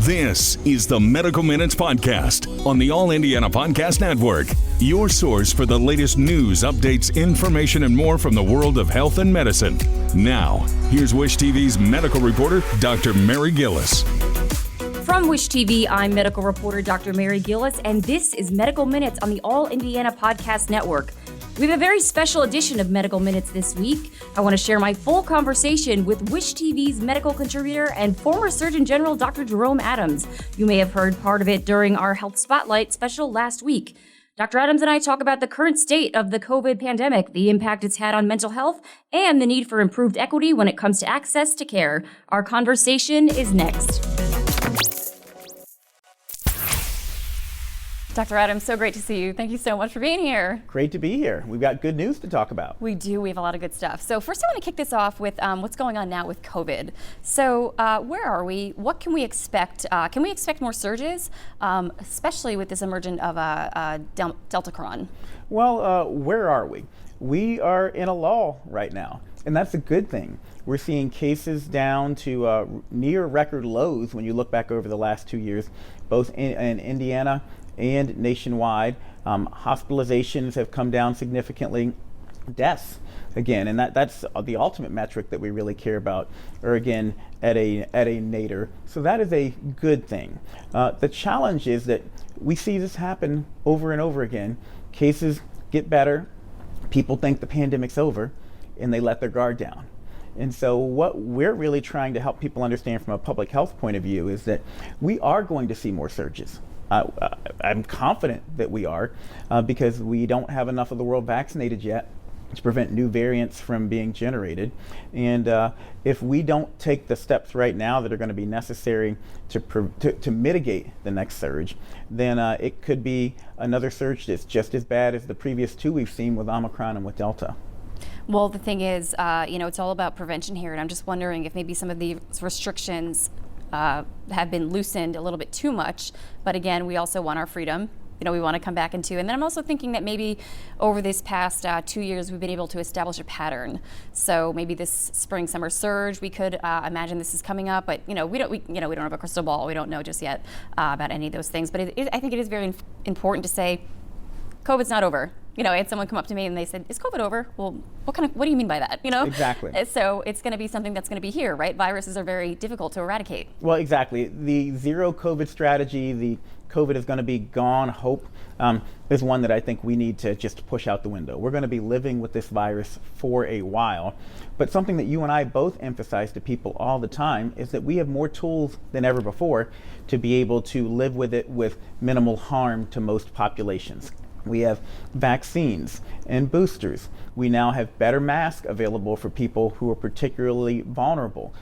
This is the Medical Minutes Podcast on the All Indiana Podcast Network. Your source for the latest news, updates, information, and more from the world of health and medicine. Now, here's Wish TV's medical reporter, Dr. Mary Gillis. From Wish TV, I'm medical reporter Dr. Mary Gillis, and this is Medical Minutes on the All Indiana Podcast Network. We have a very special edition of Medical Minutes this week. I want to share my full conversation with Wish TV's medical contributor and former Surgeon General Dr. Jerome Adams. You may have heard part of it during our Health Spotlight special last week. Dr. Adams and I talk about the current state of the COVID pandemic, the impact it's had on mental health, and the need for improved equity when it comes to access to care. Our conversation is next. Dr. Adams, so great to see you. Thank you so much for being here. Great to be here. We've got good news to talk about. We do. We have a lot of good stuff. So first I want to kick this off with what's going on now with COVID. So where are we? What can we expect? Can we expect more surges, especially with this emergence of Deltacron? Well, where are we? We are in a lull right now, and that's a good thing. We're seeing cases down to near record lows when you look back over the last 2 years, both in Indiana and nationwide. Hospitalizations have come down significantly. Deaths, again, and that's the ultimate metric that we really care about, are again at a nadir. So that is a good thing. The challenge is that we see this happen over and over again. Cases get better, people think the pandemic's over, and they let their guard down. And so what we're really trying to help people understand from a public health point of view is that we are going to see more surges. I'm confident that we are because we don't have enough of the world vaccinated yet to prevent new variants from being generated. And if we don't take the steps right now that are going to be necessary to mitigate the next surge, then it could be another surge that's just as bad as the previous two we've seen with Omicron and with Delta. Well, the thing is, it's all about prevention here, and I'm just wondering if maybe some of the restrictions have been loosened a little bit too much. But again, we also want our freedom. We want to come back into. And then I'm also thinking that maybe over this past 2 years, we've been able to establish a pattern. So maybe this spring, summer surge, we could imagine this is coming up. But we don't have a crystal ball. We don't know just yet about any of those things. But I think it is very important to say, COVID's not over. I had someone come up to me and they said, "Is COVID over?" Well, what do you mean by that? Exactly. So it's going to be something that's going to be here, right? Viruses are very difficult to eradicate. Well, exactly. The zero COVID strategy, the COVID is going to be gone hope, is one that I think we need to just push out the window. We're going to be living with this virus for a while. But something that you and I both emphasize to people all the time is that we have more tools than ever before to be able to live with it with minimal harm to most populations. We have vaccines and boosters. We now have better masks available for people who are particularly vulnerable.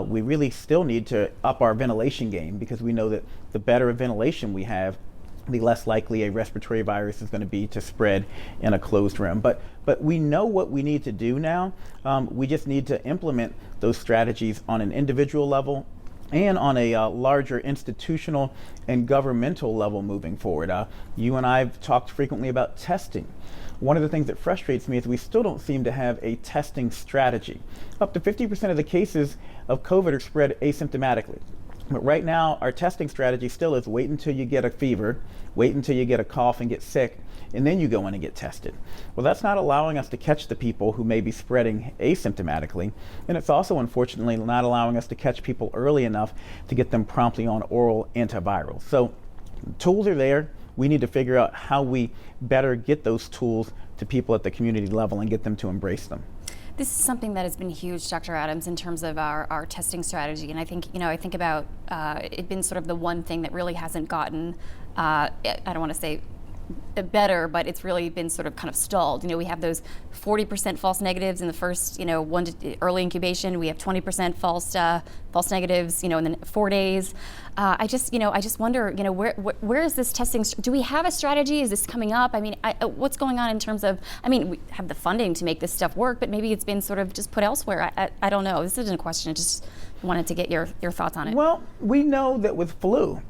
We really still need to up our ventilation game because we know that the better ventilation we have, the less likely a respiratory virus is going to be to spread in a closed room. But we know what we need to do now. We just need to implement those strategies on an individual level and on a larger institutional and governmental level moving forward. You and I have talked frequently about testing. One of the things that frustrates me is we still don't seem to have a testing strategy. Up to 50% of the cases of COVID are spread asymptomatically. But right now, our testing strategy still is wait until you get a fever, wait until you get a cough and get sick, and then you go in and get tested. Well, that's not allowing us to catch the people who may be spreading asymptomatically, and it's also, unfortunately, not allowing us to catch people early enough to get them promptly on oral antivirals. So tools are there. We need to figure out how we better get those tools to people at the community level and get them to embrace them. This is something that has been huge, Dr. Adams, in terms of our testing strategy. And I think about it being sort of the one thing that really hasn't gotten, I don't want to say better, but it's really been sort of kind of stalled. We have those 40% false negatives in the first, early incubation. We have 20% false negatives, in the 4 days. I just wonder, where is this testing? Do we have a strategy? Is this coming up? What's going on in terms of? We have the funding to make this stuff work, but maybe it's been sort of just put elsewhere. I don't know. This isn't a question. I just wanted to get your thoughts on it. Well, we know that with flu,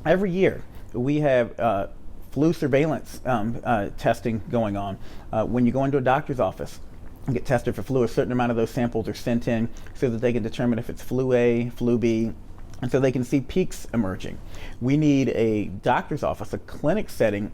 every year we have flu surveillance testing going on. When you go into a doctor's office and get tested for flu, a certain amount of those samples are sent in so that they can determine if it's flu A, flu B, And so they can see peaks emerging. We need a doctor's office, a clinic setting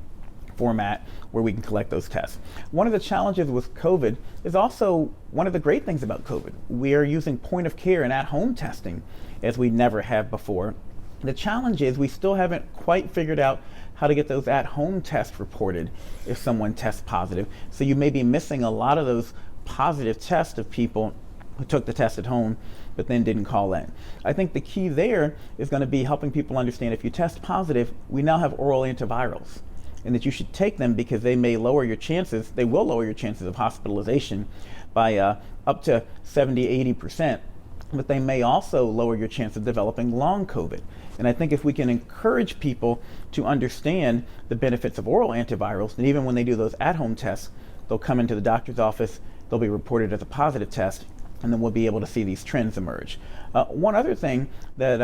format where we can collect those tests. One of the challenges with COVID is also one of the great things about COVID. We are using point of care and at-home testing as we never have before. The challenge is we still haven't quite figured out how to get those at-home tests reported if someone tests positive. So you may be missing a lot of those positive tests of people who took the test at home but then didn't call in. I think the key there is going to be helping people understand if you test positive, we now have oral antivirals, and that you should take them because they will lower your chances of hospitalization by up to 70-80%, but they may also lower your chance of developing long COVID. And I think if we can encourage people to understand the benefits of oral antivirals, and even when they do those at-home tests, they'll come into the doctor's office, they'll be reported as a positive test, and then we'll be able to see these trends emerge. One other thing that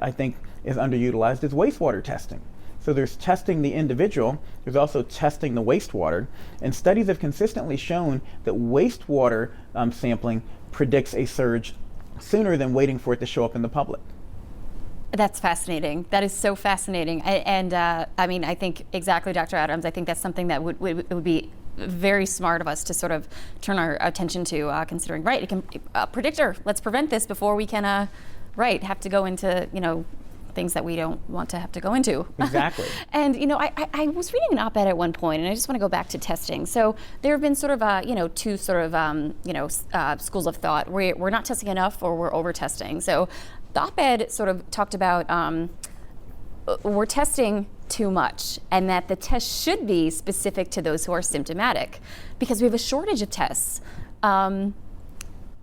I think is underutilized is wastewater testing. So there's testing the individual, there's also testing the wastewater, and studies have consistently shown that wastewater sampling predicts a surge sooner than waiting for it to show up in the public. That's fascinating. That is so fascinating. And I mean, I think exactly, Dr. Adams, I think that's something that would be very smart of us to sort of turn our attention to, considering, right, it can predictor, let's prevent this before we can, have to go into, things that we don't want to have to go into. Exactly. And, I was reading an op-ed at one point, and I just want to go back to testing. So there have been sort of, two sort of, schools of thought. We're not testing enough or we're over-testing. So the op-ed sort of talked about we're testing too much, and that the test should be specific to those who are symptomatic, because we have a shortage of tests.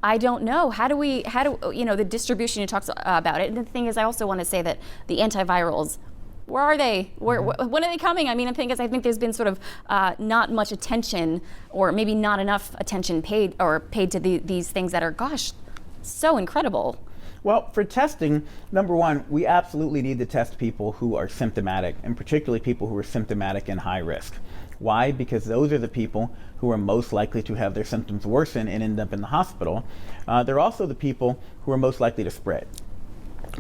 I don't know. How do the distribution, you talked about it. And the thing is, I also want to say that the antivirals, where are they? When are they coming? I mean, I think there's been sort of not much attention, or maybe not enough attention paid to these things that are, so incredible. Well, for testing, number one, we absolutely need to test people who are symptomatic, and particularly people who are symptomatic and high risk. Why? Because those are the people who are most likely to have their symptoms worsen and end up in the hospital. They're also the people who are most likely to spread.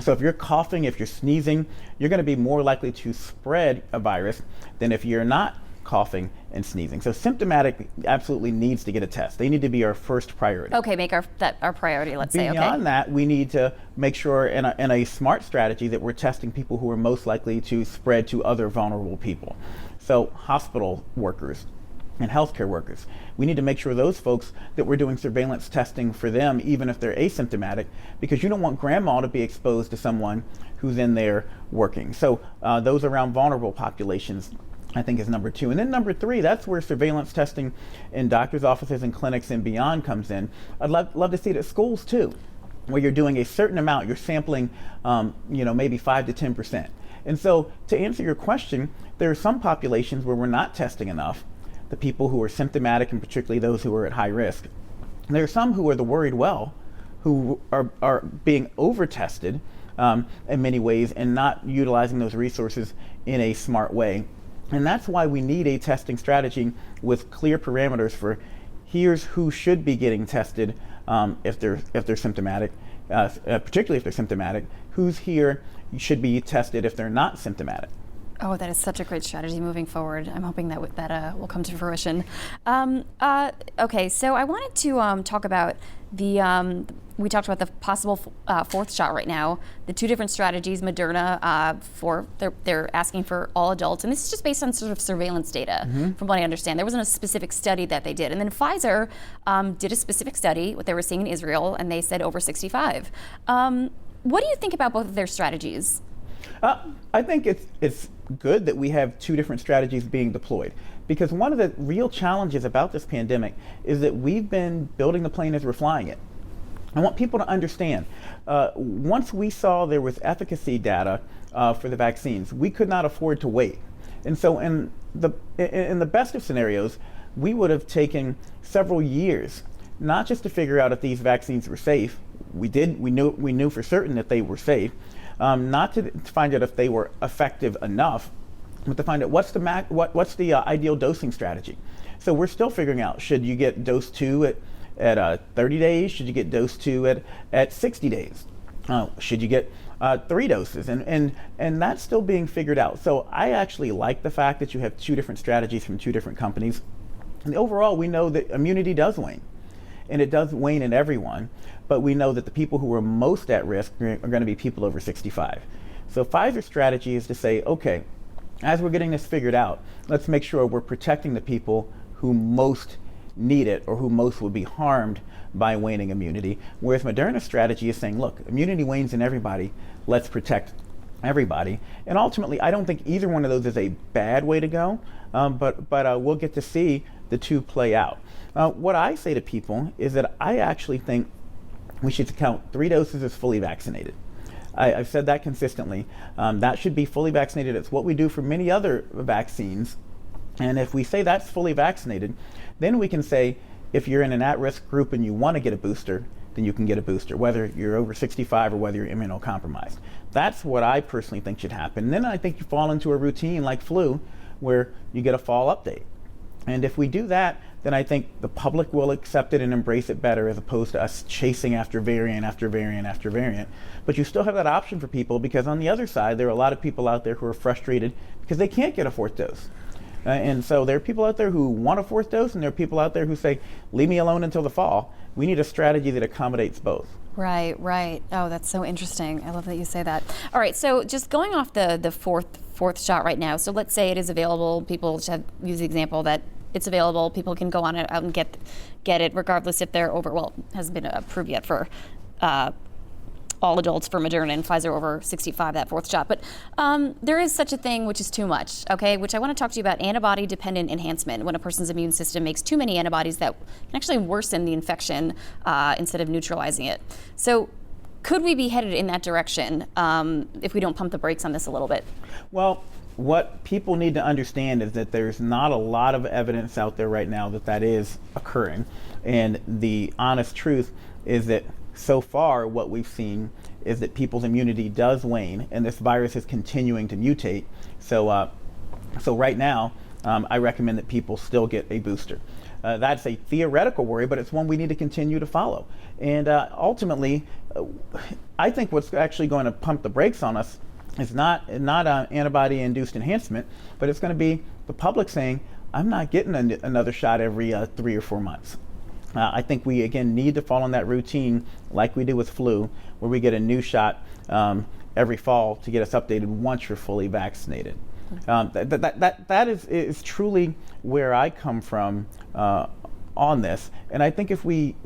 So if you're coughing, if you're sneezing, you're going to be more likely to spread a virus than if you're not coughing and sneezing. So symptomatic absolutely needs to get a test. They need to be our first priority. Okay, make our priority, let's say. Beyond that, we need to make sure in a smart strategy that we're testing people who are most likely to spread to other vulnerable people. So hospital workers and healthcare workers. We need to make sure those folks that we're doing surveillance testing for them, even if they're asymptomatic, because you don't want grandma to be exposed to someone who's in there working. So those around vulnerable populations, I think, is number two. And then number three, that's where surveillance testing in doctors' offices and clinics and beyond comes in. I'd love to see it at schools too, where you're doing a certain amount, you're sampling, maybe 5 to 10%. And so to answer your question, there are some populations where we're not testing enough, the people who are symptomatic and particularly those who are at high risk. And there are some who are the worried well, who are being over-tested in many ways and not utilizing those resources in a smart way. And that's why we need a testing strategy with clear parameters for here's who should be getting tested if they're symptomatic, particularly if they're symptomatic, who's here should be tested if they're not symptomatic. Oh, that is such a great strategy moving forward. I'm hoping that will come to fruition. Okay, so I wanted to talk about we talked about the possible fourth shot right now, the two different strategies. Moderna, they're asking for all adults, and this is just based on sort of surveillance data, from what I understand. There wasn't a specific study that they did. And then Pfizer did a specific study, what they were seeing in Israel, and they said over 65. What do you think about both of their strategies? I think it's good that we have two different strategies being deployed, because one of the real challenges about this pandemic is that we've been building the plane as we're flying it. I want people to understand, once we saw there was efficacy data for the vaccines, we could not afford to wait. And so in the best of scenarios, we would have taken several years, not just to figure out if these vaccines were safe. We knew for certain that they were safe. Not to find out if they were effective enough, but to find out what's the ideal dosing strategy. So we're still figuring out, should you get dose 2 at 30 days? Should you get dose 2 at 60 days? Should you get 3 doses, and that's still being figured out. So I actually like the fact that you have 2 different strategies from 2 different companies. And overall, we know that immunity does wane, and it does wane in everyone, but we know that the people who are most at risk are going to be people over 65. So Pfizer's strategy is to say, okay, as we're getting this figured out, let's make sure we're protecting the people who most need it or who most would be harmed by waning immunity. Whereas Moderna's strategy is saying, look, immunity wanes in everybody, let's protect everybody. And ultimately, I don't think either one of those is a bad way to go, but we'll get to see the 2 play out. What I say to people is that I actually think we should count 3 doses as fully vaccinated. I've said that consistently. That should be fully vaccinated. It's what we do for many other vaccines. And if we say that's fully vaccinated, then we can say if you're in an at-risk group and you want to get a booster, then you can get a booster, whether you're over 65 or whether you're immunocompromised. That's what I personally think should happen. And then I think you fall into a routine like flu where you get a fall update. And if we do that, then I think the public will accept it and embrace it better as opposed to us chasing after variant after variant after variant. But you still have that option for people because on the other side, there are a lot of people out there who are frustrated because they can't get a 4th dose. And so there are people out there who want a 4th dose, and there are people out there who say, leave me alone until the fall. We need a strategy that accommodates both. Right, right. Oh, that's so interesting. I love that you say that. All right, so just going off the fourth shot right now. So let's say it is available. People should use the example that it's available. People can go on it out and get it, regardless if they're over. Well, it hasn't been approved yet for all adults for Moderna and Pfizer over 65, that 4th shot. But there is such a thing, which is too much, okay? Which I want to talk to you about antibody-dependent enhancement, when a person's immune system makes too many antibodies that can actually worsen the infection instead of neutralizing it. So could we be headed in that direction if we don't pump the brakes on this a little bit? Well, what people need to understand is that there's not a lot of evidence out there right now that is occurring. And the honest truth is that so far what we've seen is that people's immunity does wane and this virus is continuing to mutate. So right now, I recommend that people still get a booster. That's a theoretical worry, but it's one we need to continue to follow. And ultimately, I think what's actually going to pump the brakes on us is not antibody-induced enhancement, but it's going to be the public saying, I'm not getting another shot every 3 or 4 months. I think we, again, need to follow in that routine like we do with flu, where we get a new shot every fall to get us updated once you're fully vaccinated. That is truly where I come from on this. And I think if we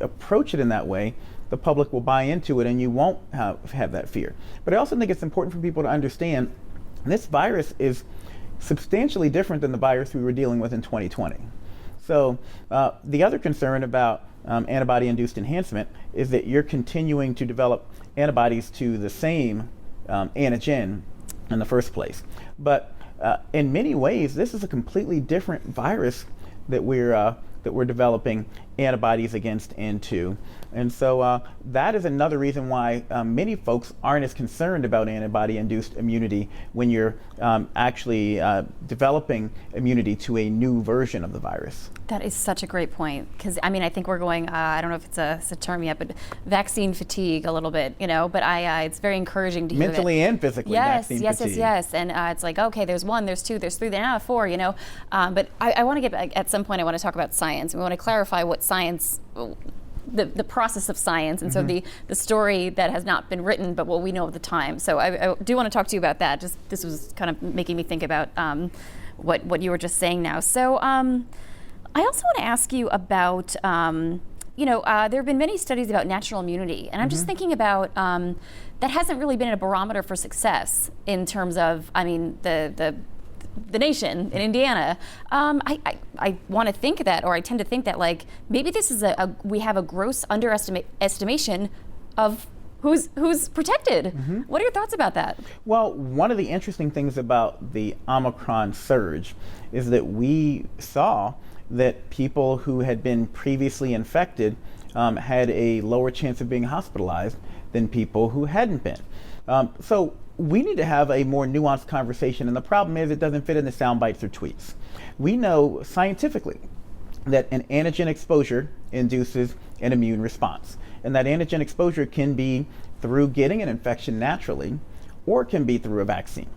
approach it in that way, the public will buy into it and you won't have that fear. But I also think it's important for people to understand this virus is substantially different than the virus we were dealing with in 2020. So the other concern about antibody-induced enhancement is that you're continuing to develop antibodies to the same antigen in the first place. But in many ways, this is a completely different virus that we're developing antibodies against and to. And so that is another reason why many folks aren't as concerned about antibody-induced immunity when you're actually developing immunity to a new version of the virus. That is such a great point, because I mean, I think we're going, I don't know if it's a term yet, but vaccine fatigue a little bit, you know, but it's very encouraging to hear mentally and physically. Vaccine fatigue. Yes. And it's like, okay, there's 1, there's 2, there's 3, now 4, you know. But I want to get back, at some point I want to talk about science. We want to clarify what science, the process of science, and so the story that has not been written, but what we know at the time. So I do want to talk to you about that. Just this was kind of making me think about what you were just saying now. So I also want to ask you about, there have been many studies about natural immunity, and I'm just thinking about that hasn't really been a barometer for success in terms of, I mean, the nation in Indiana. I want to think that, or I tend to think that, like, maybe this is we have a gross underestimation of who's protected. What are your thoughts about that? Well, one of the interesting things about the Omicron surge is that we saw that people who had been previously infected had a lower chance of being hospitalized than people who hadn't been. So we need to have a more nuanced conversation, and the problem is it doesn't fit into sound bites or tweets. We know scientifically that an antigen exposure induces an immune response, and that antigen exposure can be through getting an infection naturally, or it can be through a vaccine.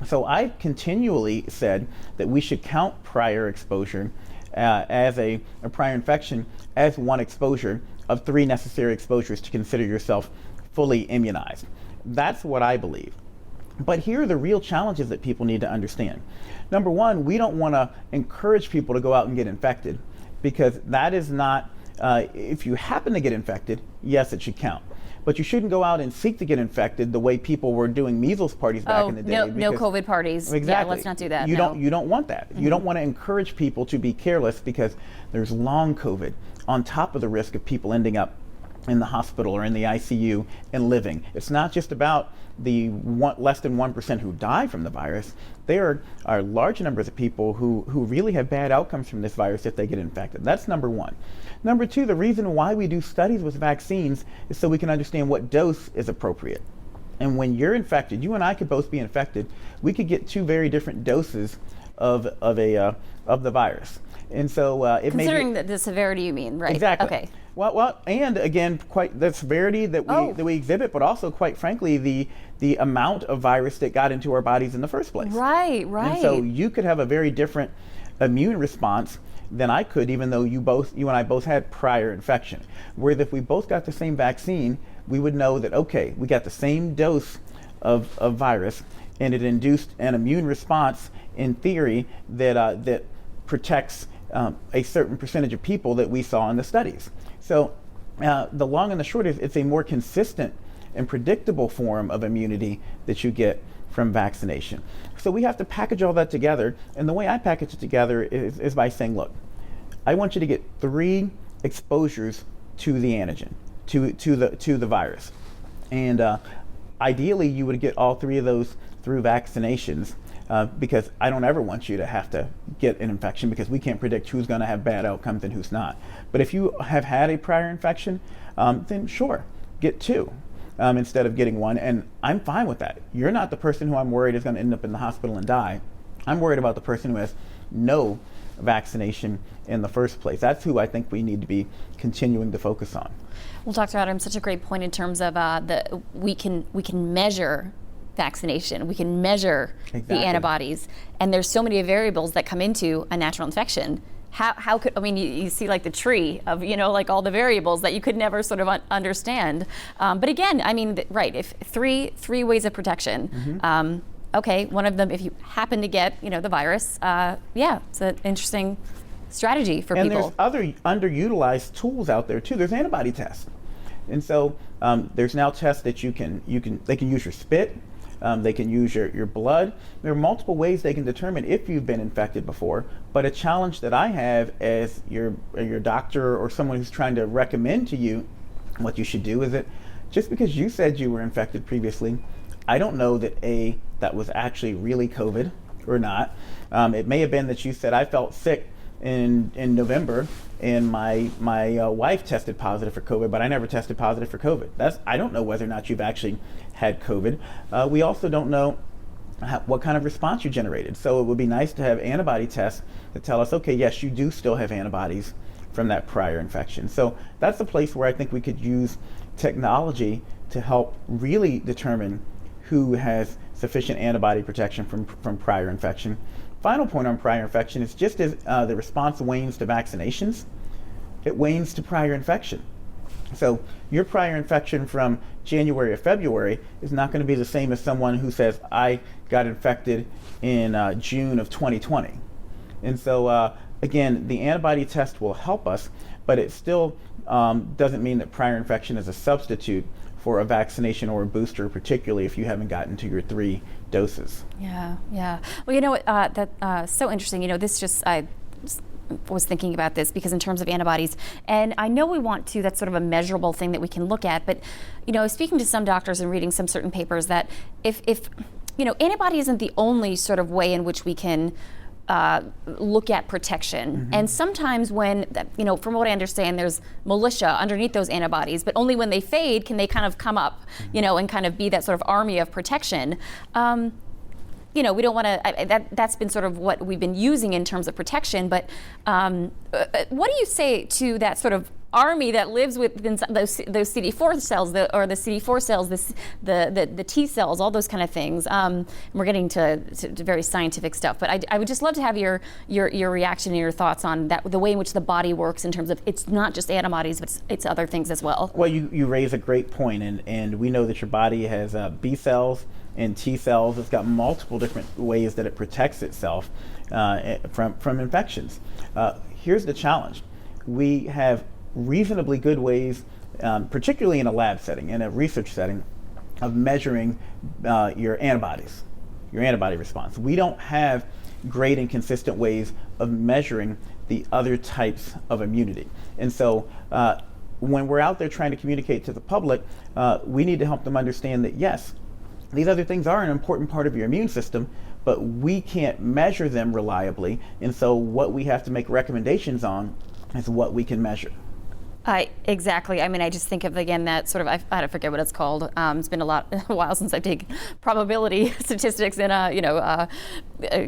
So I continually said that we should count prior exposure as a prior infection as one exposure of 3 necessary exposures to consider yourself fully immunized. That's what I believe. But here are the real challenges that people need to understand. Number one, we don't want to encourage people to go out and get infected, because that is not, if you happen to get infected, yes, it should count. But you shouldn't go out and seek to get infected the way people were doing measles parties back in the day. No COVID parties. Exactly. Yeah, let's not do that. You don't want that. You don't want to encourage people to be careless, because there's long COVID on top of the risk of people ending up in the hospital or in the ICU and living. It's not just about the less than 1% who die from the virus. There are large numbers of people who really have bad outcomes from this virus if they get infected. That's number one. Number two, the reason why we do studies with vaccines is so we can understand what dose is appropriate. And when you're infected, you and I could both be infected, we could get 2 very different doses of the virus. And so it may be, considering the severity, you mean, right? Exactly. Okay. Well, and again, quite the severity that we exhibit, but also, quite frankly, the amount of virus that got into our bodies in the first place. Right. And so you could have a very different immune response than I could, even though you and I both had prior infection. Whereas if we both got the same vaccine, we would know that, okay, we got the same dose of virus, and it induced an immune response, in theory, that protects a certain percentage of people that we saw in the studies. So the long and the short is, it's a more consistent and predictable form of immunity that you get from vaccination. So we have to package all that together, and the way I package it together is by saying, look, I want you to get 3 exposures to the antigen, to the virus, and ideally you would get all 3 of those through vaccinations, because I don't ever want you to have to get an infection, because we can't predict who's going to have bad outcomes and who's not. But if you have had a prior infection, then sure, get 2. Instead of getting 1, and I'm fine with that. You're not the person who I'm worried is going to end up in the hospital and die. I'm worried about the person who has no vaccination in the first place. That's who I think we need to be continuing to focus on. Well, Dr. Adams, such a great point in terms of we can measure vaccination. We can measure the antibodies, and there's so many variables that come into a natural infection. How could, I mean, you see like the tree of, like all the variables that you could never sort of understand. But again, I mean, right, if three ways of protection. Okay, one of them, if you happen to get, the virus, it's an interesting strategy for people. And there's other underutilized tools out there too. There's antibody tests. And so there's now tests that they can use your spit. They can use your blood. There are multiple ways they can determine if you've been infected before. But a challenge that I have as your doctor or someone who's trying to recommend to you what you should do is that just because you said you were infected previously, I don't know that that was actually really COVID or not. It may have been that you said, I felt sick in November, and my wife tested positive for COVID, but I never tested positive for COVID. I don't know whether or not you've actually had COVID. We also don't know what kind of response you generated. So it would be nice to have antibody tests that tell us, okay, yes, you do still have antibodies from that prior infection. So that's a place where I think we could use technology to help really determine who has sufficient antibody protection from prior infection. Final point on prior infection is just as the response wanes to vaccinations, it wanes to prior infection. So your prior infection from January or February is not going to be the same as someone who says, I got infected in June of 2020. And so again, the antibody test will help us, but it still doesn't mean that prior infection is a substitute for a vaccination or a booster, particularly if you haven't gotten to your 3 doses. Yeah. Well, you know what, that's so interesting. I was thinking about this because in terms of antibodies, and I know we want to, that's sort of a measurable thing that we can look at, but, speaking to some doctors and reading some certain papers that if antibody isn't the only sort of way in which we can look at protection. And sometimes when, from what I understand, there's militia underneath those antibodies, but only when they fade can they kind of come up, and kind of be that sort of army of protection. We don't want to, that's been sort of what we've been using in terms of protection, but what do you say to that sort of army that lives within those CD4 cells, the CD4 cells, the T cells, all those kind of things. We're getting to very scientific stuff, but I would just love to have your reaction and your thoughts on that, the way in which the body works in terms of it's not just antibodies, but it's other things as well. Well, you raise a great point, and we know that your body has B cells and T cells. It's got multiple different ways that it protects itself from infections. Here's the challenge. We have reasonably good ways, particularly in a lab setting, in a research setting, of measuring your antibody response. We don't have great and consistent ways of measuring the other types of immunity. And so when we're out there trying to communicate to the public, we need to help them understand that, yes, these other things are an important part of your immune system, but we can't measure them reliably. And so what we have to make recommendations on is what we can measure. Exactly. I mean, I just think of, again, that sort of, I forget what it's called. It's been a while since I've taken probability statistics in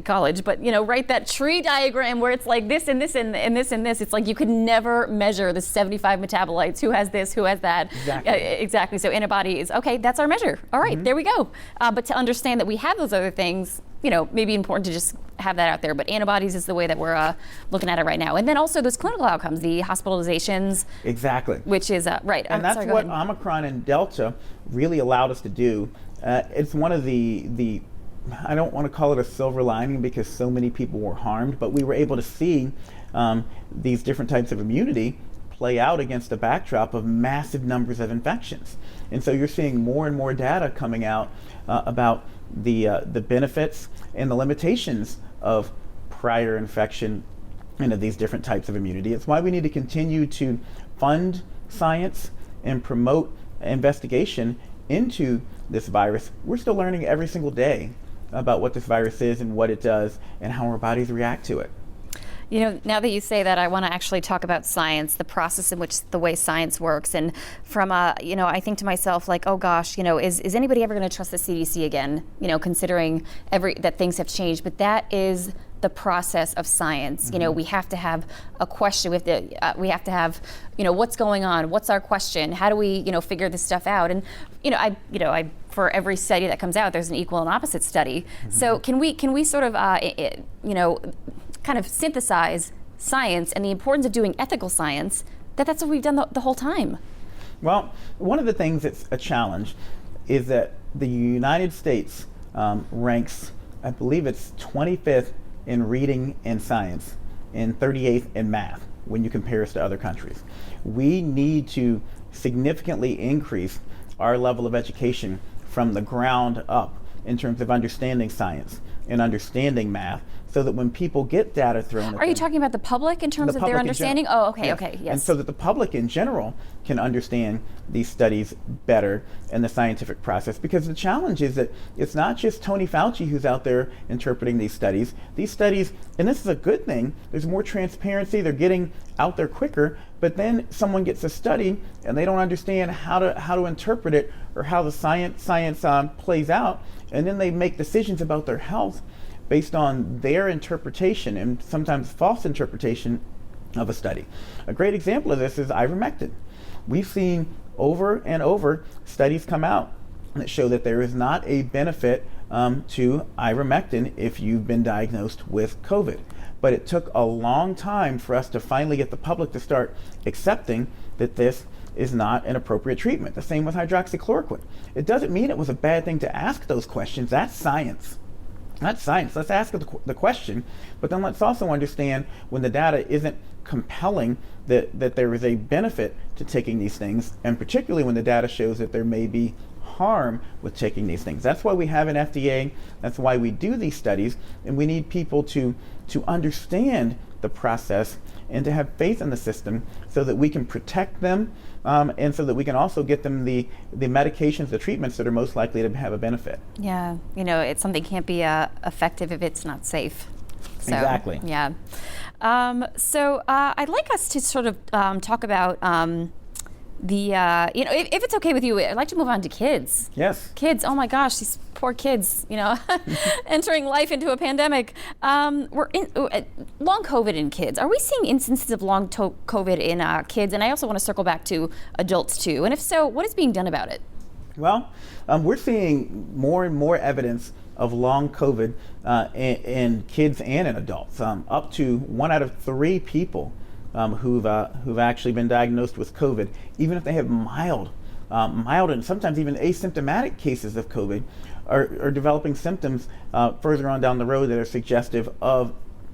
college, but right, that tree diagram where it's like this and this and this and this, it's like you could never measure the 75 metabolites, who has this, who has that. Exactly. Exactly. So antibodies, okay, that's our measure. All right, there we go. But to understand that we have those other things, maybe important to just have that out there. But antibodies is the way that we're looking at it right now. And then also those clinical outcomes, the hospitalizations. Exactly. Which is, right. And that's what Omicron and Delta really allowed us to do. It's one of the I don't want to call it a silver lining because so many people were harmed, but we were able to see these different types of immunity play out against a backdrop of massive numbers of infections. And so you're seeing more and more data coming out about the benefits and the limitations of prior infection into these different types of immunity. It's why we need to continue to fund science and promote investigation into this virus. We're still learning every single day about what this virus is and what it does and how our bodies react to it. Now that you say that, I want to actually talk about science, the process in which the way science works. And from, I think to myself, like, oh gosh, is anybody ever going to trust the CDC again? Considering that things have changed. But that is the process of science. We have to have a question. We have to have, what's going on? What's our question? How do we, figure this stuff out? And, I for every study that comes out, there's an equal and opposite study. So can we sort of, kind of synthesize science and the importance of doing ethical science, that's what we've done the whole time? Well, one of the things that's a challenge is that the United States ranks, I believe it's 25th in reading and science and 38th in math when you compare us to other countries. We need to significantly increase our level of education from the ground up in terms of understanding science and understanding math, so that when people get data thrown at them. Are you talking about the public in terms of their understanding? Oh, okay, yes. Okay, yes. And so that the public in general can understand these studies better and the scientific process, because the challenge is that it's not just Tony Fauci who's out there interpreting these studies. These studies, and this is a good thing, there's more transparency, they're getting out there quicker, but then someone gets a study and they don't understand how to interpret it or how the science plays out, and then they make decisions about their health based on their interpretation and sometimes false interpretation of a study. A great example of this is ivermectin. We've seen over and over studies come out that show that there is not a benefit to ivermectin if you've been diagnosed with COVID. But it took a long time for us to finally get the public to start accepting that this is not an appropriate treatment. The same with hydroxychloroquine. It doesn't mean it was a bad thing to ask those questions. That's science. That's science. Let's ask the question, but then let's also understand when the data isn't compelling that there is a benefit to taking these things, and particularly when the data shows that there may be harm with taking these things. That's why we have an FDA. That's why we do these studies, and we need people to understand the process and to have faith in the system so that we can protect them and so that we can also get them the medications, the treatments that are most likely to have a benefit. Yeah, it's something can't be effective if it's not safe. So, exactly. Yeah. So I'd like us to sort of talk about if it's okay with you, I'd like to move on to kids. Yes. Kids, oh my gosh, these poor kids, entering life into a pandemic. We're in long COVID in kids. Are we seeing instances of long COVID in kids? And I also want to circle back to adults too. And if so, what is being done about it? Well, we're seeing more and more evidence of long COVID in kids and in adults. Up to 1 out of 3 people who've actually been diagnosed with COVID, even if they have mild and sometimes even asymptomatic cases of COVID, are developing symptoms further on down the road that are suggestive of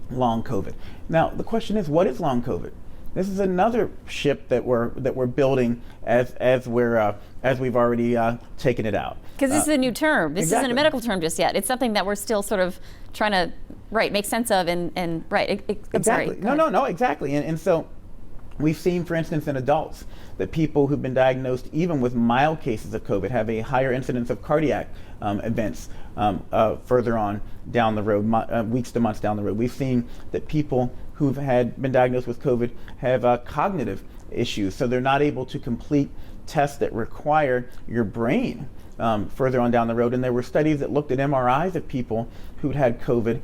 long COVID. Now, the question is, what is long COVID? This is another ship that we're building as we've already taken it out. Because this is a new term. This Exactly. isn't a medical term just yet. It's something that we're still sort of trying to make sense of and I'm Exactly. sorry. No, exactly. And so we've seen, for instance, in adults, that people who've been diagnosed even with mild cases of COVID have a higher incidence of cardiac events further on down the road, weeks to months down the road. We've seen that people who've been diagnosed with COVID have cognitive issues, so they're not able to complete tests that require your brain further on down the road. And there were studies that looked at MRIs of people who'd had COVID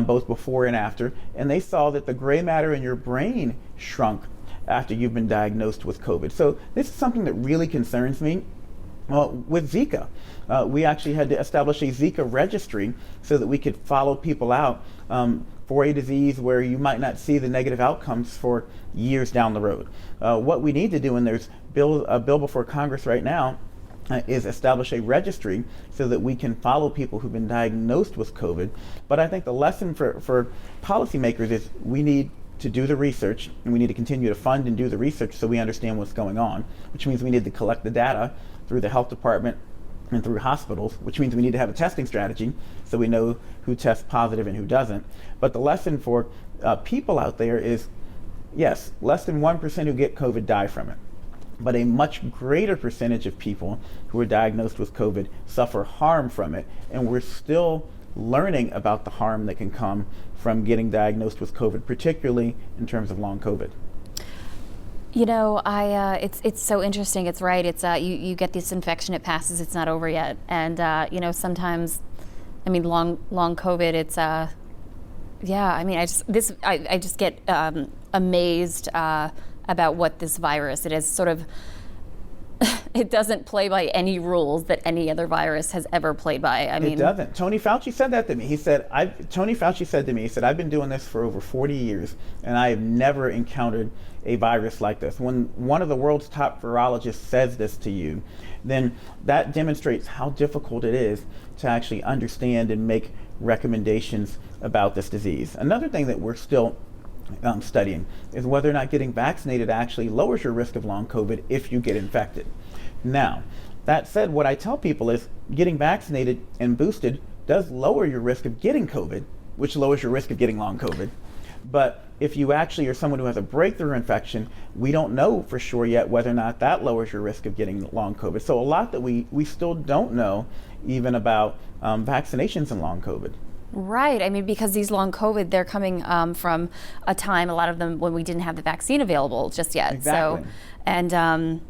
both before and after, and they saw that the gray matter in your brain shrunk after you've been diagnosed with COVID. So this is something that really concerns me. With Zika, we actually had to establish a Zika registry so that we could follow people out for a disease where you might not see the negative outcomes for years down the road. What we need to do, and there's a bill before Congress right now, is establish a registry so that we can follow people who've been diagnosed with COVID. But I think the lesson for policymakers is we need to do the research, and we need to continue to fund and do the research so we understand what's going on, which means we need to collect the data through the health department and through hospitals, which means we need to have a testing strategy so we know who tests positive and who doesn't. But the lesson for people out there is, yes, less than 1% who get COVID die from it, but a much greater percentage of people who are diagnosed with COVID suffer harm from it, and we're still learning about the harm that can come from getting diagnosed with COVID, particularly in terms of long COVID. It's so interesting. It's right. It's you get this infection, it passes, it's not over yet. And sometimes, long COVID, it's I just get amazed about what this virus, it is sort of, it doesn't play by any rules that any other virus has ever played by. It doesn't. Tony Fauci said that to me. Tony Fauci said to me, he said, I've been doing this for over 40 years, and I have never encountered a virus like this. When one of the world's top virologists says this to you, then that demonstrates how difficult it is to actually understand and make recommendations about this disease. Another thing that we're still studying is whether or not getting vaccinated actually lowers your risk of long COVID if you get infected. Now, that said, what I tell people is getting vaccinated and boosted does lower your risk of getting COVID, which lowers your risk of getting long COVID. But if you actually are someone who has a breakthrough infection, we don't know for sure yet whether or not that lowers your risk of getting long COVID. So a lot that we still don't know even about vaccinations and long COVID. Right. Because these long COVID, they're coming from a time, a lot of them, when we didn't have the vaccine available just yet. Exactly. So, and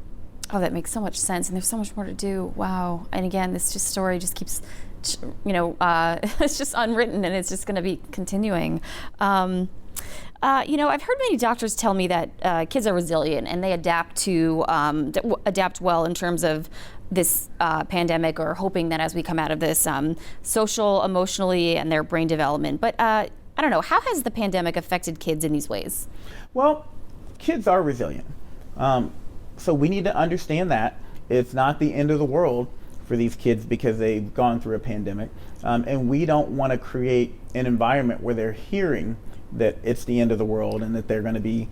that makes so much sense. And there's so much more to do. Wow. And again, this story just keeps, it's just unwritten, and it's just going to be continuing. I've heard many doctors tell me that kids are resilient and they adapt well in terms of this pandemic, or hoping that as we come out of this, social, emotionally, and their brain development. But I don't know, how has the pandemic affected kids in these ways? Well, kids are resilient. So we need to understand that it's not the end of the world for these kids because they've gone through a pandemic. And we don't want to create an environment where they're hearing that it's the end of the world and that they're going to be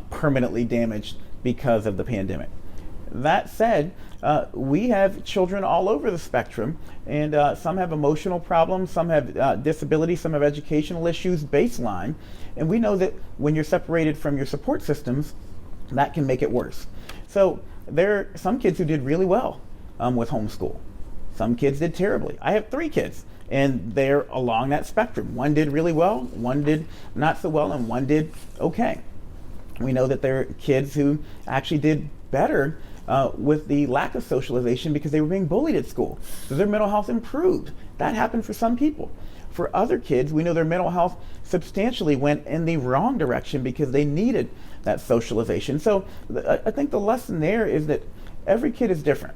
permanently damaged because of the pandemic. That said, we have children all over the spectrum, and some have emotional problems, some have disabilities, some have educational issues baseline, and we know that when you're separated from your support systems, that can make it worse. So there are some kids who did really well with homeschool. Some kids did terribly. I have 3 kids, and they're along that spectrum. One did really well, one did not so well, and one did okay. We know that there are kids who actually did better with the lack of socialization because they were being bullied at school. So their mental health improved. That happened for some people. For other kids, we know their mental health substantially went in the wrong direction because they needed that socialization. So I think the lesson there is that every kid is different.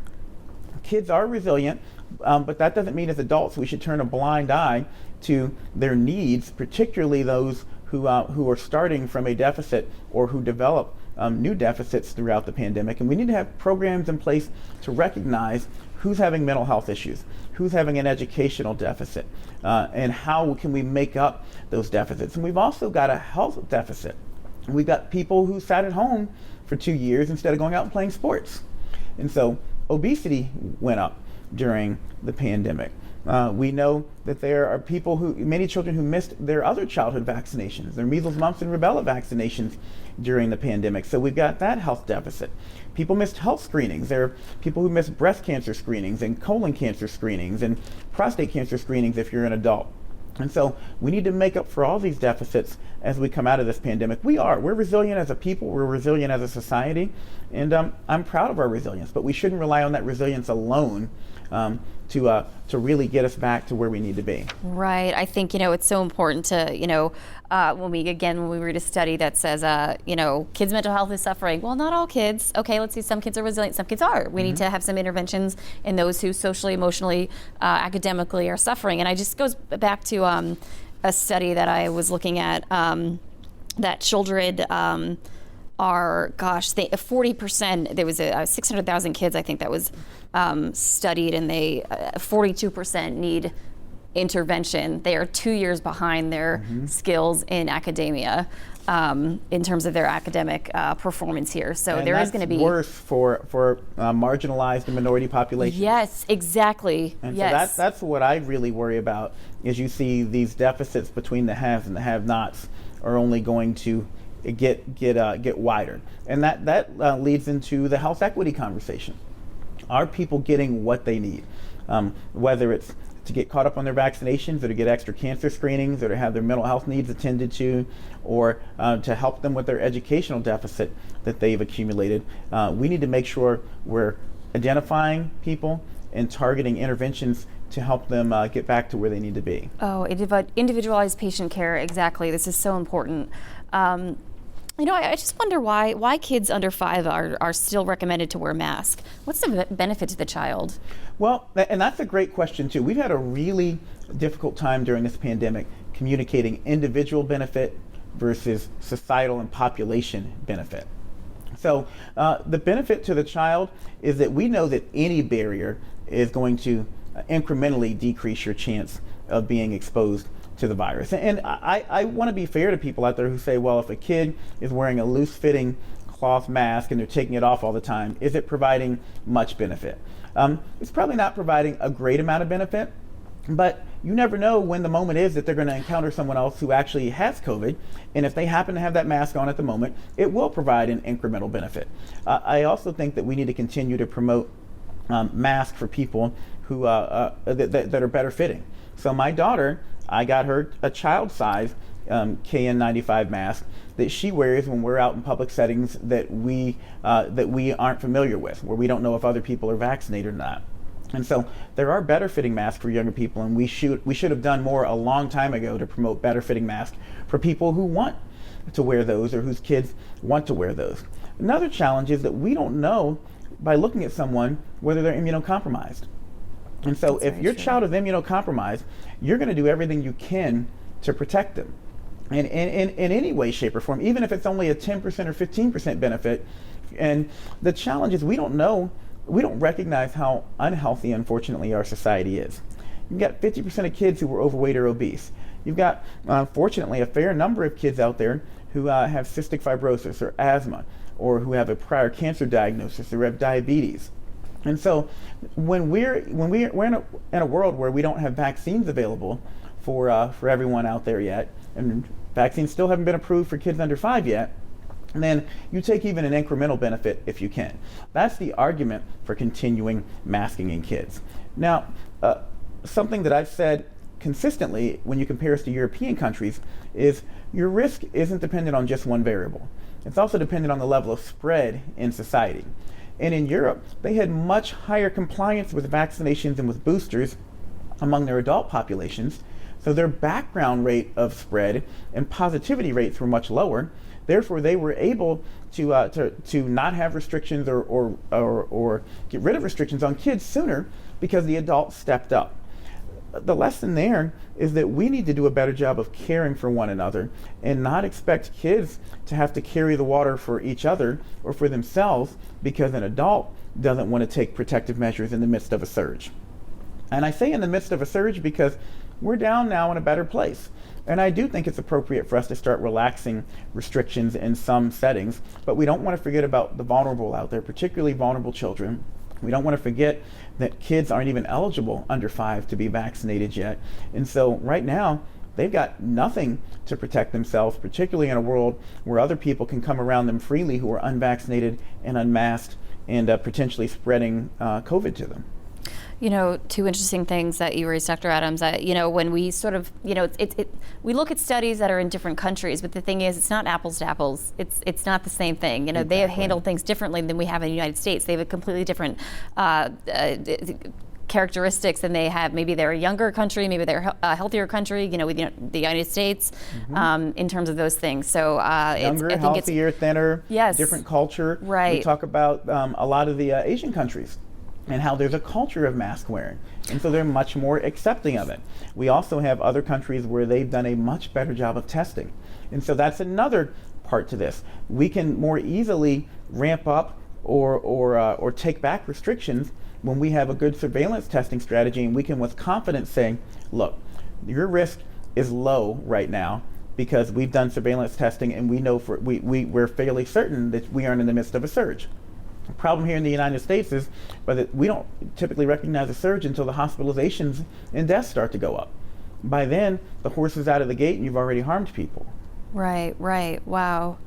Kids are resilient, but that doesn't mean as adults we should turn a blind eye to their needs, particularly those who are starting from a deficit or who develop new deficits throughout the pandemic. And we need to have programs in place to recognize who's having mental health issues, who's having an educational deficit, and how can we make up those deficits. And we've also got a health deficit. We've got people who sat at home for 2 years instead of going out and playing sports. And so obesity went up during the pandemic. We know that there are many children who missed their other childhood vaccinations, their measles, mumps, and rubella vaccinations during the pandemic. So we've got that health deficit. People missed health screenings. There are people who missed breast cancer screenings and colon cancer screenings and prostate cancer screenings if you're an adult. And so we need to make up for all these deficits as we come out of this pandemic. We're resilient as a people, we're resilient as a society, and I'm proud of our resilience, but we shouldn't rely on that resilience alone to really get us back to where we need to be. Right. I think, it's so important to, when we read a study that says, kids' mental health is suffering. Well, not all kids. Okay, let's see, some kids are resilient, some kids are. We need to have some interventions in those who socially, emotionally, academically are suffering. And I just goes back to a study that I was looking at, that children are, 40%, there was 600,000 kids, I think, that was studied, and 42% need intervention. They are 2 years behind their skills in academia in terms of their academic performance here. So and there is going to be worse for marginalized and minority populations. Yes, exactly. And yes. so that's what I really worry about, is you see these deficits between the haves and the have-nots are only going to get wider, and that leads into the health equity conversation. Are people getting what they need, whether it's to get caught up on their vaccinations, or to get extra cancer screenings, or to have their mental health needs attended to, or to help them with their educational deficit that they've accumulated? We need to make sure we're identifying people and targeting interventions to help them get back to where they need to be. Oh, individualized patient care, exactly. This is so important. I just wonder why kids under 5 are still recommended to wear masks. What's the benefit to the child? Well, and that's a great question too. We've had a really difficult time during this pandemic communicating individual benefit versus societal and population benefit. So the benefit to the child is that we know that any barrier is going to incrementally decrease your chance of being exposed to the virus. And I want to be fair to people out there who say, well, if a kid is wearing a loose-fitting cloth mask and they're taking it off all the time, is it providing much benefit? It's probably not providing a great amount of benefit, but you never know when the moment is that they're going to encounter someone else who actually has COVID, and if they happen to have that mask on at the moment, it will provide an incremental benefit. I also think that we need to continue to promote masks for people who that are better fitting. So my daughter, I got her a child-size KN95 mask that she wears when we're out in public settings that we aren't familiar with, where we don't know if other people are vaccinated or not. And so there are better fitting masks for younger people, and we should have done more a long time ago to promote better fitting masks for people who want to wear those or whose kids want to wear those. Another challenge is that we don't know by looking at someone whether they're immunocompromised. And so if your child is immunocompromised, you're going to do everything you can to protect them. And in any way, shape, or form, even if it's only a 10% or 15% benefit. And the challenge is we don't recognize how unhealthy, unfortunately, our society is. You've got 50% of kids who are overweight or obese. You've got, unfortunately, a fair number of kids out there who have cystic fibrosis or asthma, or who have a prior cancer diagnosis or have diabetes. And so when we're in a world where we don't have vaccines available for everyone out there yet, and vaccines still haven't been approved for kids under 5 yet, then you take even an incremental benefit if you can. That's the argument for continuing masking in kids. Now, something that I've said consistently when you compare us to European countries is your risk isn't dependent on just one variable. It's also dependent on the level of spread in society. And in Europe, they had much higher compliance with vaccinations and with boosters among their adult populations. So their background rate of spread and positivity rates were much lower. Therefore, they were able to not have restrictions or get rid of restrictions on kids sooner because the adults stepped up. The lesson there is that we need to do a better job of caring for one another and not expect kids to have to carry the water for each other or for themselves because an adult doesn't want to take protective measures in the midst of a surge. And I say in the midst of a surge because we're down now in a better place. And I do think it's appropriate for us to start relaxing restrictions in some settings, but we don't want to forget about the vulnerable out there, particularly vulnerable children. We don't want to forget that kids aren't even eligible under 5 to be vaccinated yet. And so right now, they've got nothing to protect themselves, particularly in a world where other people can come around them freely who are unvaccinated and unmasked and potentially spreading COVID to them. You know, two interesting things that you raised, Dr. Adams. You know, when we sort of, you know, we look at studies that are in different countries, but the thing is, it's not apples to apples. It's not the same thing. You know, Exactly. They have handled things differently than we have in the United States. They have a completely different characteristics than they have. Maybe they're a younger country, maybe they're a healthier country. You know, with the United States, in terms of those things. So Younger, I think healthier, thinner, yes, different culture. Right. We talk about a lot of the Asian countries and how there's a culture of mask wearing. And so they're much more accepting of it. We also have other countries where they've done a much better job of testing. And so that's another part to this. We can more easily ramp up or take back restrictions when we have a good surveillance testing strategy, and we can with confidence say, look, your risk is low right now because we've done surveillance testing and we know we're fairly certain that we aren't in the midst of a surge. The problem here in the United States is that we don't typically recognize a surge until the hospitalizations and deaths start to go up. By then, the horse is out of the gate and you've already harmed people. Right. Wow.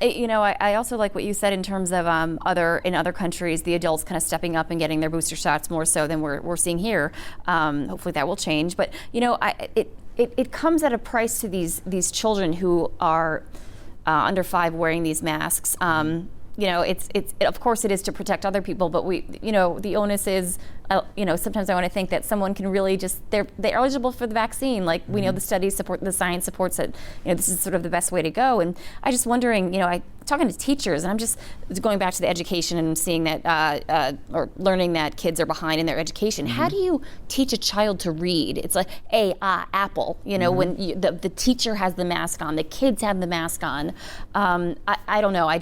You know, I also like what you said in terms of in other countries, the adults kind of stepping up and getting their booster shots more so than we're seeing here. Hopefully that will change. But, you know, it comes at a price to these children who are under 5 wearing these masks. You know, it's of course it is to protect other people, but the onus is, sometimes I want to think that someone can really they're eligible for the vaccine. Like we know the studies support, the science supports that, this is sort of the best way to go. And I just wondering, talking to teachers, and I'm just going back to the education and seeing that, or learning that kids are behind in their education. How do you teach a child to read? It's like apple, when the teacher has the mask on, the kids have the mask on. I don't know.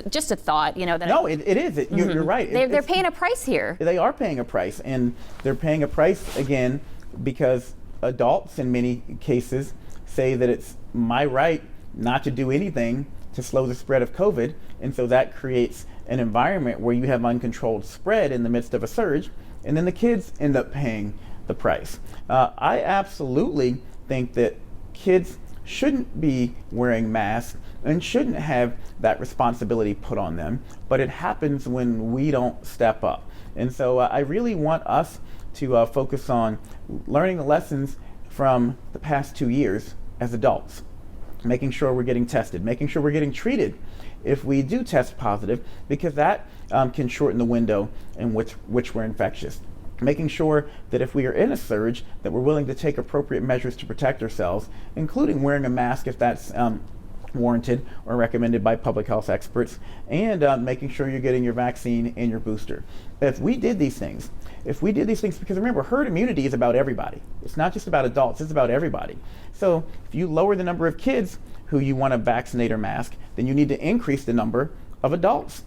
Just a thought, that No, it is. You're right. They're paying a price here. They are paying a price, and they're paying a price again because adults in many cases say that it's my right not to do anything to slow the spread of COVID, and so that creates an environment where you have uncontrolled spread in the midst of a surge, and then the kids end up paying the price. I absolutely think that kids shouldn't be wearing masks and shouldn't have that responsibility put on them, but it happens when we don't step up. And so I really want us to focus on learning the lessons from the past 2 years as adults, making sure we're getting tested, making sure we're getting treated if we do test positive, because that can shorten the window in which we're infectious. Making sure that if we are in a surge, that we're willing to take appropriate measures to protect ourselves, including wearing a mask if that's warranted or recommended by public health experts, and making sure you're getting your vaccine and your booster. If we did these things, because remember, herd immunity is about everybody. It's not just about adults, it's about everybody. So if you lower the number of kids who you want to vaccinate or mask, then you need to increase the number of adults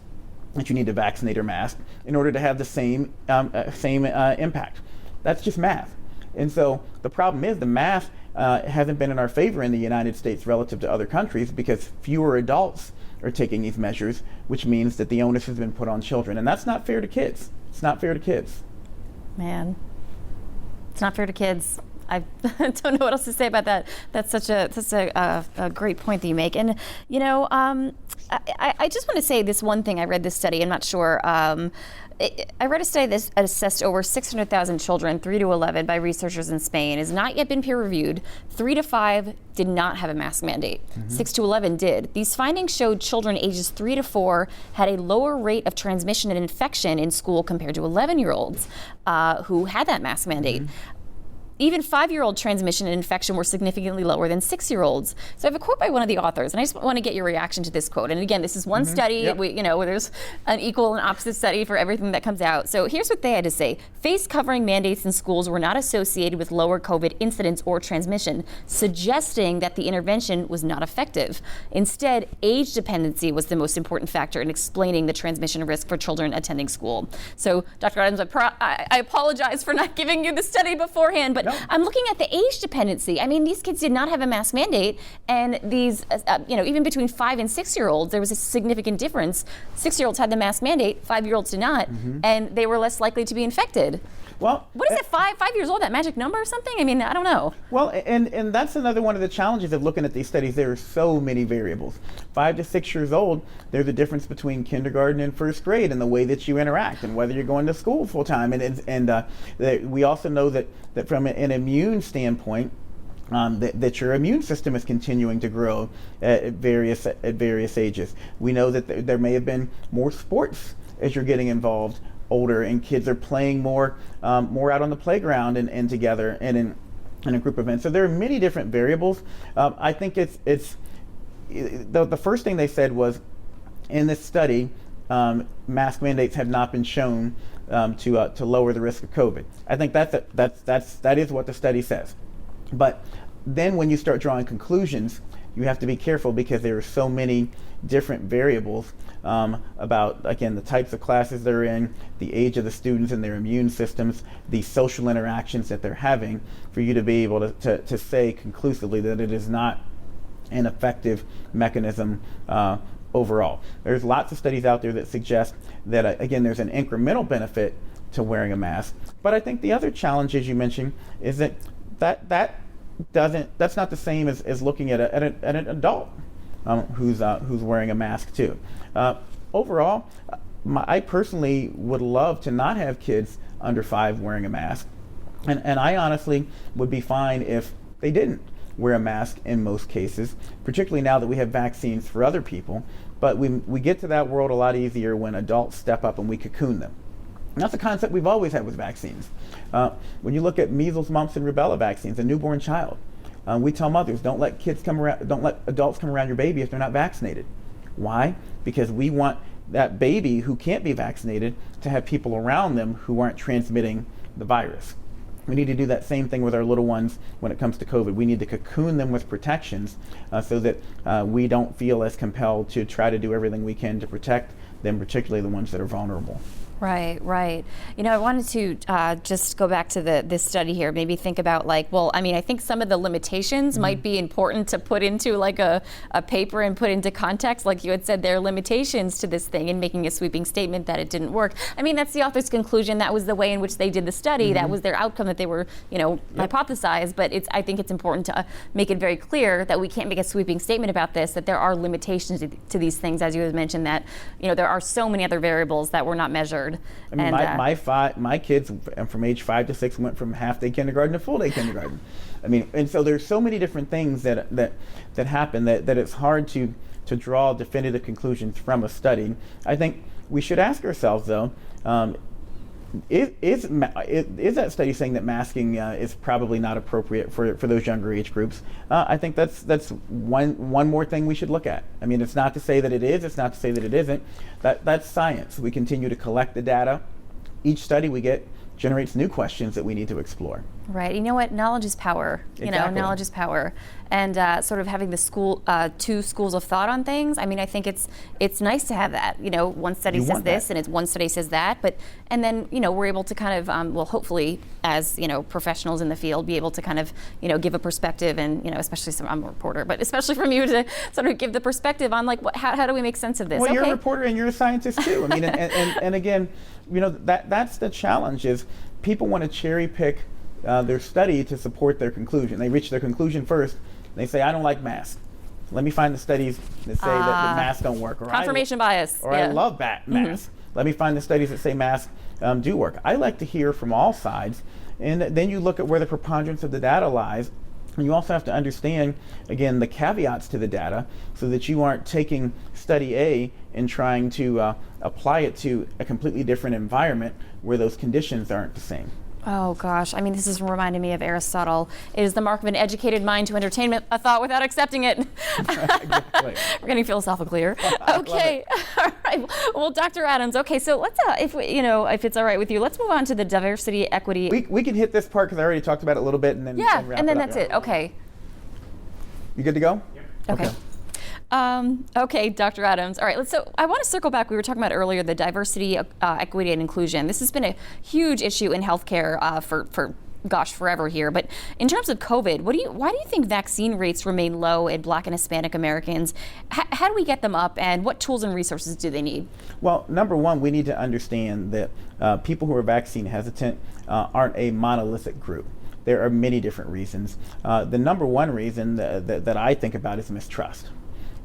that you need to vaccinate or mask in order to have the same impact. That's just math. And so the problem is the math hasn't been in our favor in the United States relative to other countries because fewer adults are taking these measures, which means that the onus has been put on children. And that's not fair to kids. It's not fair to kids. Man, it's not fair to kids. I don't know what else to say about that. That's such a great point that you make. And I just want to say this one thing. I read this study. I'm not sure. I read a study that assessed over 600,000 children, 3 to 11, by researchers in Spain. It has not yet been peer-reviewed. 3 to 5 did not have a mask mandate. 6 to 11 did. These findings showed children ages 3 to 4 had a lower rate of transmission and infection in school compared to 11-year-olds who had that mask mandate. Even 5-year-old transmission and infection were significantly lower than 6-year-olds. So I have a quote by one of the authors, and I just want to get your reaction to this quote. And again, this is one study. Where there's an equal and opposite study for everything that comes out. So here's what they had to say. Face covering mandates in schools were not associated with lower COVID incidence or transmission, suggesting that the intervention was not effective. Instead, age dependency was the most important factor in explaining the transmission risk for children attending school. So Dr. Adams, I apologize for not giving you the study beforehand, but I'm looking at the age dependency. I mean, these kids did not have a mask mandate, and these, even between 5 and 6-year-olds, there was a significant difference. 6-year-olds had the mask mandate, 5-year-olds did not, and they were less likely to be infected. Well, what is it, 5 years old, that magic number or something? I mean, I don't know. Well, and that's another one of the challenges of looking at these studies. There are so many variables. 5 to 6 years old, there's a difference between kindergarten and first grade in the way that you interact and whether you're going to school full time. And we also know that from an immune standpoint, that your immune system is continuing to grow at various ages. We know that there may have been more sports as you're getting involved older, and kids are playing more out on the playground and together and in a group event. So there are many different variables. I think it's the first thing they said was, in this study, mask mandates have not been shown to lower the risk of COVID. I think that is what the study says. But then when you start drawing conclusions, you have to be careful, because there are so many different variables about, again, the types of classes they're in, the age of the students and their immune systems, the social interactions that they're having, for you to be able to say conclusively that it is not an effective mechanism overall. There's lots of studies out there that suggest that, again, there's an incremental benefit to wearing a mask. But I think the other challenge, as you mentioned, is that's not the same as looking at an adult who's wearing a mask too. Overall, I personally would love to not have kids under 5 wearing a mask, and I honestly would be fine if they didn't wear a mask in most cases, particularly now that we have vaccines for other people. But we get to that world a lot easier when adults step up and we cocoon them. And that's a concept we've always had with vaccines. When you look at measles, mumps, and rubella vaccines, a newborn child, we tell mothers, don't let adults come around your baby if they're not vaccinated. Why? Because we want that baby who can't be vaccinated to have people around them who aren't transmitting the virus. We need to do that same thing with our little ones when it comes to COVID. We need to cocoon them with protections so that we don't feel as compelled to try to do everything we can to protect them, particularly the ones that are vulnerable. Right. I wanted to just go back to this study here, maybe think about I think some of the limitations might be important to put into a paper and put into context. Like you had said, there are limitations to this thing, and making a sweeping statement that it didn't work. I mean, that's the author's conclusion. That was the way in which they did the study. That was their outcome that they were, hypothesized. But I think it's important to make it very clear that we can't make a sweeping statement about this, that there are limitations to these things, as you had mentioned, that, there are so many other variables that were not measured. I mean, my kids from age 5 to 6 went from half-day kindergarten to full-day kindergarten. I mean, and so there's so many different things that happen that it's hard to draw definitive conclusions from a study. I think we should ask ourselves, though, is that study saying that masking is probably not appropriate for those younger age groups? I think that's one more thing we should look at. I mean, it's not to say that it is, it's not to say that it isn't. That's science. We continue to collect the data. Each study we get generates new questions that we need to explore. Right. You know what? Knowledge is power. Exactly. Knowledge is power. And sort of having the two schools of thought on things. I mean, I think it's nice to have that. One study says this, and one study says that. And then we're able to kind of, hopefully, as professionals in the field, be able to kind of give a perspective, and especially I'm a reporter, but especially from you to sort of give the perspective on how do we make sense of this? Well, you're a reporter and you're a scientist too. I mean, and again, that's the challenge is people want to cherry pick their study to support their conclusion. They reach their conclusion first. They say, I don't like masks. Let me find the studies that say that masks don't work. Or confirmation bias. Or I love masks. Let me find the studies that say masks do work. I like to hear from all sides. And then you look at where the preponderance of the data lies. And you also have to understand, again, the caveats to the data so that you aren't taking study A and trying to apply it to a completely different environment where those conditions aren't the same. Oh gosh, I mean, this is reminding me of Aristotle. It is the mark of an educated mind to entertain a thought without accepting it. Exactly. We're getting philosophical here. Okay, all right. Well, Dr. Adams. Okay, so let's, if it's all right with you, let's move on to the diversity, equity. We can hit this part because I already talked about it a little bit, and then and then that's it. Okay. You good to go? Yep. Okay. Okay, Dr. Adams. All right, so I want to circle back. We were talking about earlier the diversity, equity, and inclusion. This has been a huge issue in healthcare for forever here. But in terms of COVID, why do you think vaccine rates remain low in Black and Hispanic Americans? How do we get them up, and what tools and resources do they need? Well, number one, we need to understand that people who are vaccine hesitant aren't a monolithic group. There are many different reasons. The number one reason that I think about is mistrust.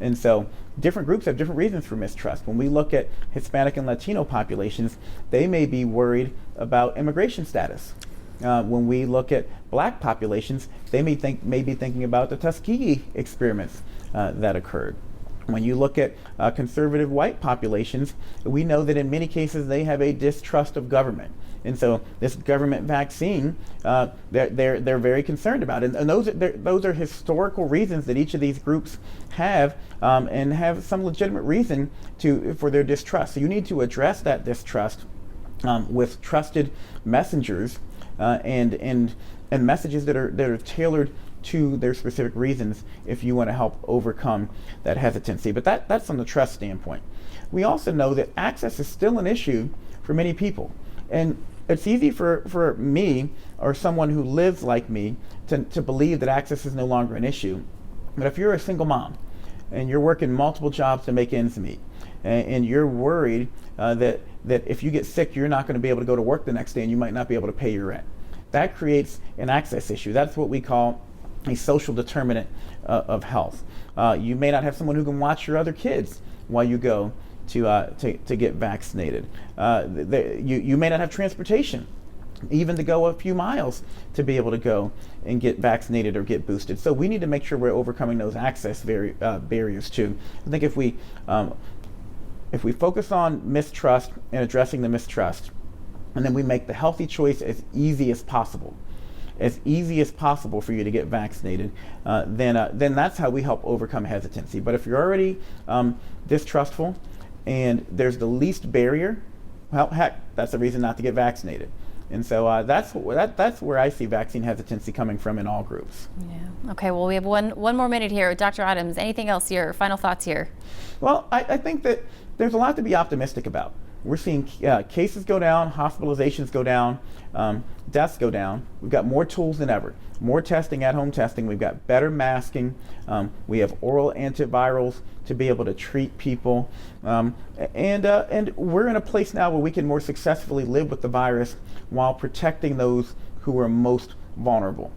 And so different groups have different reasons for mistrust. When we look at Hispanic and Latino populations, they may be worried about immigration status. When we look at Black populations, they may be thinking about the Tuskegee experiments that occurred. When you look at conservative white populations, we know that in many cases they have a distrust of government. And so this government vaccine, they're very concerned about it. And those are historical reasons that each of these groups have, and have some legitimate reason for their distrust. So you need to address that distrust with trusted messengers and messages that are tailored to their specific reasons if you want to help overcome that hesitancy. But that's from the trust standpoint. We also know that access is still an issue for many people. And it's easy for me or someone who lives like me to believe that access is no longer an issue. But if you're a single mom and you're working multiple jobs to make ends meet, and you're worried that if you get sick, you're not going to be able to go to work the next day and you might not be able to pay your rent, that creates an access issue. That's what we call a social determinant of health. You may not have someone who can watch your other kids while you go to get vaccinated. You may not have transportation, even to go a few miles to be able to go and get vaccinated or get boosted. So we need to make sure we're overcoming those access barriers too. I think if we focus on mistrust and addressing the mistrust, and then we make the healthy choice as easy as possible for you to get vaccinated, then that's how we help overcome hesitancy. But if you're already distrustful and there's the least barrier, well, heck, that's a reason not to get vaccinated. And so that's where I see vaccine hesitancy coming from in all groups. Yeah. Okay. Well, we have one more minute here, Dr. Adams. Anything else here? Final thoughts here? Well, I think that there's a lot to be optimistic about. We're seeing cases go down, hospitalizations go down, deaths go down. We've got more tools than ever, more testing, at-home testing. We've got better masking. We have oral antivirals to be able to treat people. And we're in a place now where we can more successfully live with the virus while protecting those who are most vulnerable.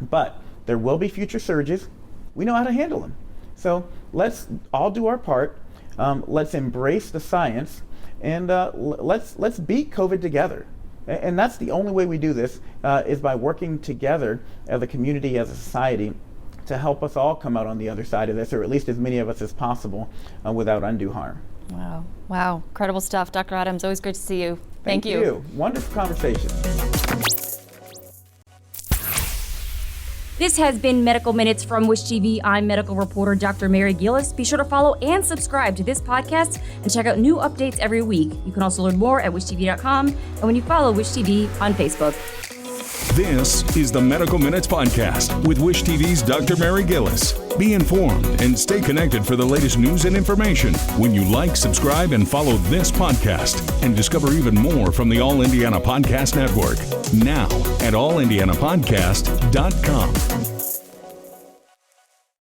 But there will be future surges. We know how to handle them. So let's all do our part. Let's embrace the science. And let's beat COVID together. And that's the only way we do this, is by working together as a community, as a society, to help us all come out on the other side of this, or at least as many of us as possible, without undue harm. Wow. Incredible stuff. Dr. Adams, always great to see you. Thank you. Wonderful conversation. This has been Medical Minutes from Wish TV. I'm medical reporter Dr. Mary Gillis. Be sure to follow and subscribe to this podcast and check out new updates every week. You can also learn more at wishtv.com and when you follow Wish TV on Facebook. This is the Medical Minutes Podcast with Wish TV's Dr. Mary Gillis. Be informed and stay connected for the latest news and information when you like, subscribe, and follow this podcast, and discover even more from the All Indiana Podcast Network. Now at allindianapodcast.com.